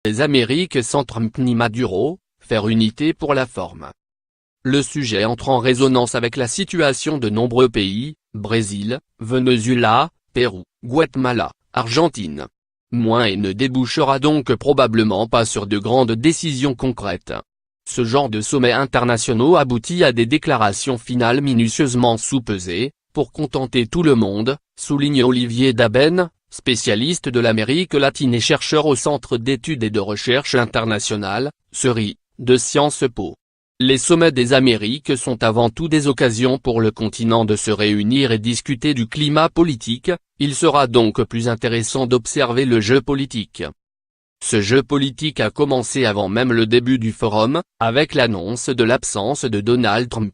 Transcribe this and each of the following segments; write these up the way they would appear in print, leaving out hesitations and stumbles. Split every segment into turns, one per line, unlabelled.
des Amériques sans Trump ni Maduro, faire unité pour la forme. Le sujet entre en résonance avec la situation de nombreux pays, Brésil, Venezuela, Pérou, Guatemala, Argentine. Moins et ne débouchera donc probablement pas sur de grandes décisions concrètes. Ce genre de sommets internationaux aboutit à des déclarations finales minutieusement soupesées, pour contenter tout le monde, souligne Olivier Daben, spécialiste de l'Amérique latine et chercheur au Centre d'études et de recherche internationale, CERI, de Sciences Po. Les sommets des Amériques sont avant tout des occasions pour le continent de se réunir et discuter du climat politique, il sera donc plus intéressant d'observer le jeu politique. Ce jeu politique a commencé avant même le début du forum, avec l'annonce de l'absence de Donald Trump.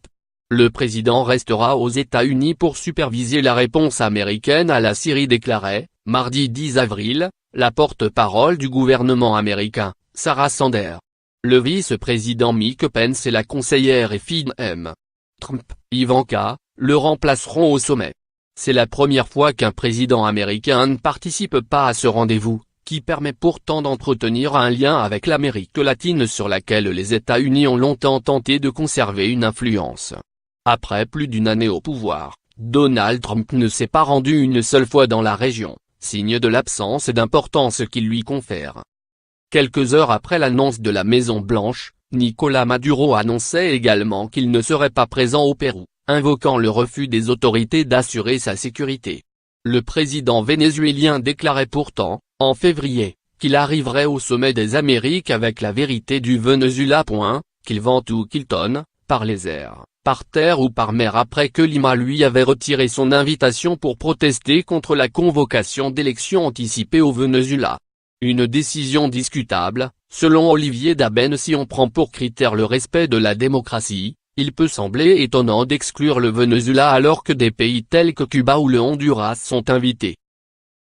Le président restera aux États-Unis pour superviser la réponse américaine à la Syrie, déclarait, mardi 10 avril, la porte-parole du gouvernement américain, Sarah Sanders. Le vice-président Mike Pence et la conseillère et fille M. Trump, Ivanka, le remplaceront au sommet. C'est la première fois qu'un président américain ne participe pas à ce rendez-vous, qui permet pourtant d'entretenir un lien avec l'Amérique latine sur laquelle les États-Unis ont longtemps tenté de conserver une influence. Après plus d'une année au pouvoir, Donald Trump ne s'est pas rendu une seule fois dans la région, signe de l'absence d'importance qu'il lui confère. Quelques heures après l'annonce de la Maison-Blanche, Nicolás Maduro annonçait également qu'il ne serait pas présent au Pérou, invoquant le refus des autorités d'assurer sa sécurité. Le président vénézuélien déclarait pourtant, en février, qu'il arriverait au sommet des Amériques avec la vérité du Venezuela. Qu'il vente ou qu'il tonne, par les airs, par terre ou par mer, après que Lima lui avait retiré son invitation pour protester contre la convocation d'élections anticipées au Venezuela. Une décision discutable, selon Olivier Daben. Si on prend pour critère le respect de la démocratie, il peut sembler étonnant d'exclure le Venezuela alors que des pays tels que Cuba ou le Honduras sont invités.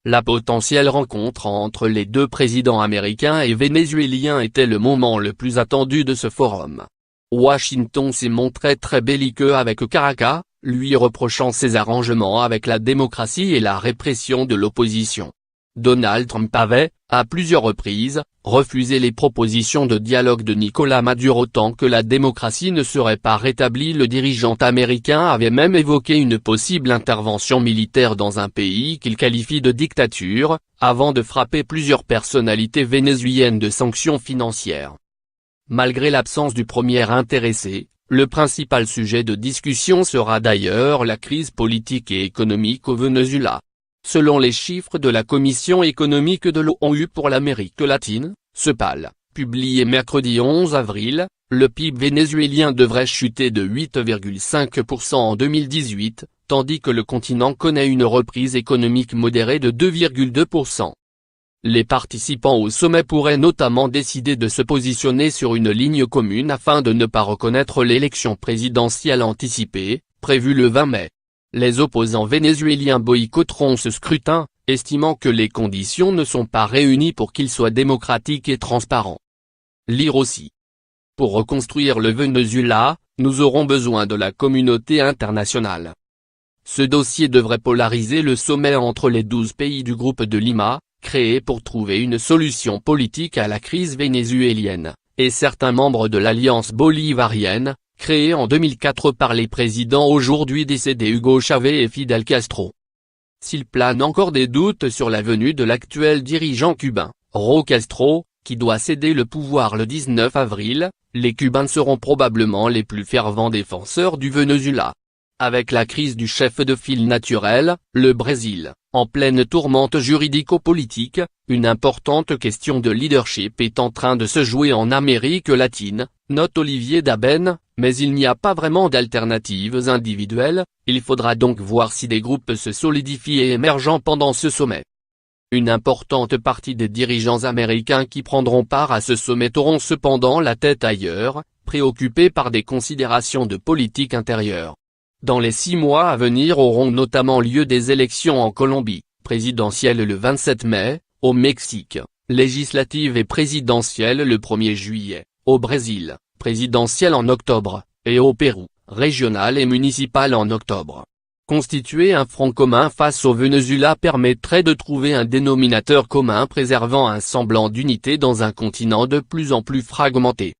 La potentielle rencontre entre les deux présidents américains et vénézuéliens était le moment le plus attendu de ce forum. Washington s'est montré très belliqueux avec Caracas, lui reprochant ses arrangements avec la démocratie et la répression de l'opposition. Donald Trump avait, à plusieurs reprises, refusé les propositions de dialogue de Nicolás Maduro tant que la démocratie ne serait pas rétablie. Le dirigeant américain avait même évoqué une possible intervention militaire dans un pays qu'il qualifie de dictature, avant de frapper plusieurs personnalités vénézuéliennes de sanctions financières. Malgré l'absence du premier intéressé, le principal sujet de discussion sera d'ailleurs la crise politique et économique au Venezuela. Selon les chiffres de la Commission économique de l'ONU pour l'Amérique latine, CEPAL, publié mercredi 11 avril, le PIB vénézuélien devrait chuter de 8,5% en 2018, tandis que le continent connaît une reprise économique modérée de 2,2%. Les participants au sommet pourraient notamment décider de se positionner sur une ligne commune afin de ne pas reconnaître l'élection présidentielle anticipée, prévue le 20 mai. Les opposants vénézuéliens boycotteront ce scrutin, estimant que les conditions ne sont pas réunies pour qu'il soit démocratique et transparent. Lire aussi. Pour reconstruire le Venezuela, nous aurons besoin de la communauté internationale. Ce dossier devrait polariser le sommet entre les 12 pays du groupe de Lima, créé pour trouver une solution politique à la crise vénézuélienne, et certains membres de l'Alliance bolivarienne, créée en 2004 par les présidents aujourd'hui décédés Hugo Chavez et Fidel Castro. S'il plane encore des doutes sur la venue de l'actuel dirigeant cubain, Raúl Castro, qui doit céder le pouvoir le 19 avril, les Cubains seront probablement les plus fervents défenseurs du Venezuela. Avec la crise du chef de file naturel, le Brésil, en pleine tourmente juridico-politique, une importante question de leadership est en train de se jouer en Amérique latine, note Olivier Daben, mais il n'y a pas vraiment d'alternatives individuelles, il faudra donc voir si des groupes se solidifient et émergent pendant ce sommet. Une importante partie des dirigeants américains qui prendront part à ce sommet auront cependant la tête ailleurs, préoccupés par des considérations de politique intérieure. Dans les 6 mois à venir auront notamment lieu des élections en Colombie, présidentielle le 27 mai, au Mexique, législative et présidentielle le 1er juillet, au Brésil, présidentielle en octobre, et au Pérou, régionale et municipale en octobre. Constituer un front commun face au Venezuela permettrait de trouver un dénominateur commun préservant un semblant d'unité dans un continent de plus en plus fragmenté.